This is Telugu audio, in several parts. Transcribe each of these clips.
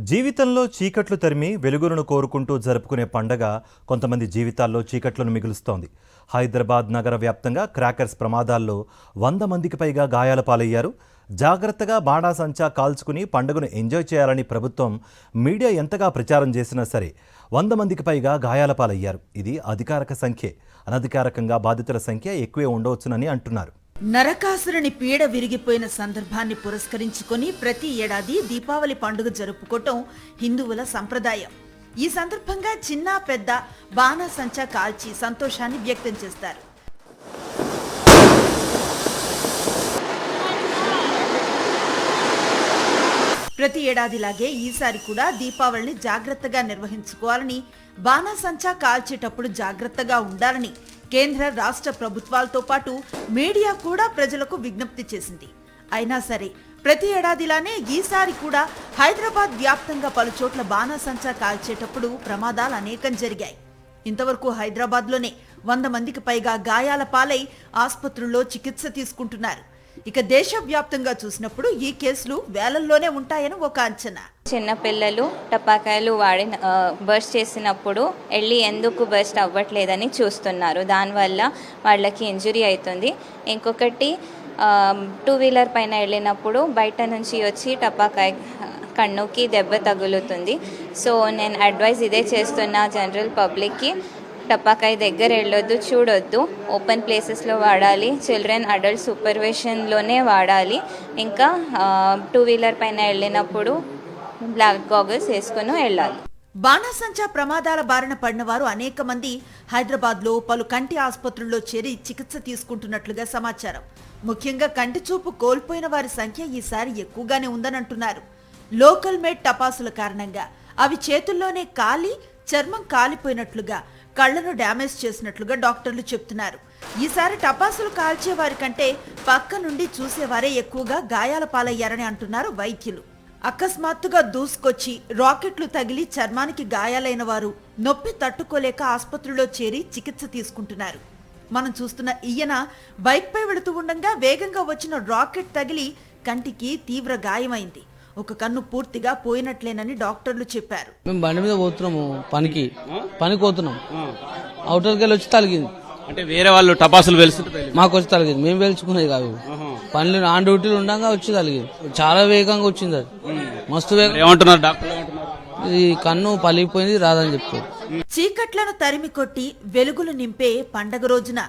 జీవితంలో చీకట్లు తరిమి వెలుగులను కోరుకుంటూ జరుపుకునే పండగ కొంతమంది జీవితాల్లో చీకట్లను మిగులుస్తోంది. హైదరాబాద్ నగర వ్యాప్తంగా క్రాకర్స్ ప్రమాదాల్లో 100 మందికి పైగా గాయాల పాలయ్యారు. జాగ్రత్తగా బాణాసంచా కాల్చుకుని పండుగను ఎంజాయ్ చేయాలని ప్రభుత్వం మీడియా ఎంతగా ప్రచారం చేసినా సరే 100 మందికి పైగా గాయాల పాలయ్యారు. ఇది అధికారిక సంఖ్యే. అనధికారికంగా బాధితుల సంఖ్య ఎక్కువే ఉండవచ్చునని అంటున్నారు. నరకాసురుని పీడ విరిగిపోయిన సందర్భాన్ని పురస్కరించుకొని ప్రతి ఏడాది దీపావళి పండుగ జరుపుకోవటం హిందువుల సంప్రదాయం. ఈ సందర్భంగా చిన్న పెద్ద బాణాసంచా కాల్చి సంతోషాన్ని వ్యక్తం చేస్తారు. ప్రతి ఏడాదిలాగే ఈసారి కూడా దీపావళిని జాగ్రత్తగా నిర్వహించుకోవాలని, బాణాసంచా కాల్చేటప్పుడు జాగ్రత్తగా ఉండాలని కేంద్ర రాష్ట్ర ప్రభుత్వాలతో పాటు మీడియా కూడా ప్రజలకు విజ్ఞప్తి చేసింది. అయినా సరే ప్రతి ఏడాదిలానే ఈసారి కూడా హైదరాబాద్ వ్యాప్తంగా పలుచోట్ల బాణాసంచా కాల్చేటప్పుడు ప్రమాదాలు అనేకం జరిగాయి. ఇంతవరకు హైదరాబాద్లోనే 100 మందికి పైగా గాయాల పాలై ఆసుపత్రుల్లో చికిత్స తీసుకుంటున్నారు. ఇక దేశవ్యాప్తంగా చూసినప్పుడు ఈ కేసులు వేలల్లోనే ఉంటాయని ఒక అంచనా. చిన్న పిల్లలు టపాకాయలు బర్స్ట్ చేసినప్పుడు వెళ్ళి ఎందుకు బర్స్ట్ అవ్వట్లేదని చూస్తున్నారు. దానివల్ల వాళ్ళకి ఇంజురీ అవుతుంది. ఇంకొకటి 2 వీలర్ పైన వెళ్ళినప్పుడు బయట నుంచి వచ్చి టపాకాయ కన్నుకి దెబ్బ తగులుతుంది. సో నేను అడ్వైజ్ ఇదే చేస్తున్నా జనరల్ పబ్లిక్కి, టపాకాయ దగ్గర వెళ్ళొద్దు, చూడొద్దు. ఓపెన్ ప్లేసెస్లో వాడాలి. చిల్డ్రన్ అడల్ట్ సూపర్విజన్లోనే వాడాలి. ఇంకా 2 వీలర్ పైన వెళ్ళినప్పుడు బ్లాక్ గాగల్స్ వేసుకుని వెళ్ళాలి. బాణాసంచా ప్రమాదాల బారిన పడిన వారు అనేక మంది హైదరాబాద్లో పలు కంటి ఆసుపత్రుల్లో చేరి చికిత్స తీసుకుంటున్నట్లుగా సమాచారం. ముఖ్యంగా కంటి చూపు కోల్పోయిన వారి సంఖ్య ఈసారి ఎక్కువగానే ఉందని అంటున్నారు. లోకల్ మేడ్ టపాసుల కారణంగా అవి చేతుల్లోనే కాలి చర్మం కాలిపోయినట్లుగా, కళ్లను డ్యామేజ్ చేసినట్లుగా డాక్టర్లు చెప్తున్నారు. ఈసారి టపాసులు కాల్చే వారి కంటే పక్క నుండి చూసేవారే ఎక్కువగా గాయాల పాలయ్యారని అంటున్నారు వైద్యులు. అకస్మాత్తుగా దూసుకొచ్చి రాకెట్లు తగిలి చర్మానికి గాయాలైన వారు నొప్పి తట్టుకోలేక ఆసుపత్రిలో చేరి చికిత్స తీసుకుంటున్నారు. మనం చూస్తున్న ఈయన బైక్ పై వెళుతూ ఉండగా వేగంగా వచ్చిన రాకెట్ తగిలి కంటికి తీవ్ర గాయమైంది. ఒక కన్ను పూర్తిగా పోయినట్లేనని డాక్టర్లు చెప్పారు. మేము బండి మీద పోతున్నాము, పనికి పోతున్నాం. అవుటర్కి వెళ్ళి వచ్చి తలిగింది. అంటే వేరే వాళ్ళు టపాసులు వెళ్తుంటే మాకు వచ్చి తలిగింది. మేము వెళ్చుకునేది కాదు. పనులు ఆన్ డ్యూటీలు ఉండగా వచ్చి తలిగింది. చాలా వేగంగా వచ్చింది. అది మస్తు వేగం. ఏమంటున్నారు డాక్టర్? ఇది కన్ను పలిగిపోయింది, రాదని చెప్తారు. చీకట్లను తరిమి కొట్టి వెలుగులు నింపే పండగ రోజున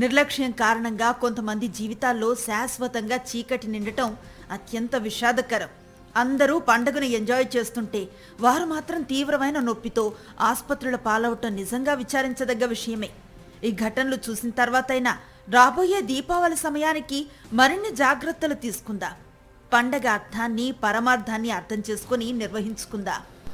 నిర్లక్ష్యం కారణంగా కొంతమంది జీవితాల్లో శాశ్వతంగా చీకటి నిండటం అత్యంత విషాదకరం. అందరూ పండుగను ఎంజాయ్ చేస్తుంటే వారు మాత్రం తీవ్రమైన నొప్పితో ఆసుపత్రుల పాలవటం నిజంగా విచారించదగ్గ విషయమే. ఈ ఘటనలు చూసిన తర్వాతైనా రాబోయే దీపావళి సమయానికి మరిన్ని జాగ్రత్తలు తీసుకుందాం. పండగ అర్థాన్ని, పరమార్థాన్ని అర్థం చేసుకుని నిర్వహించుకుందాం.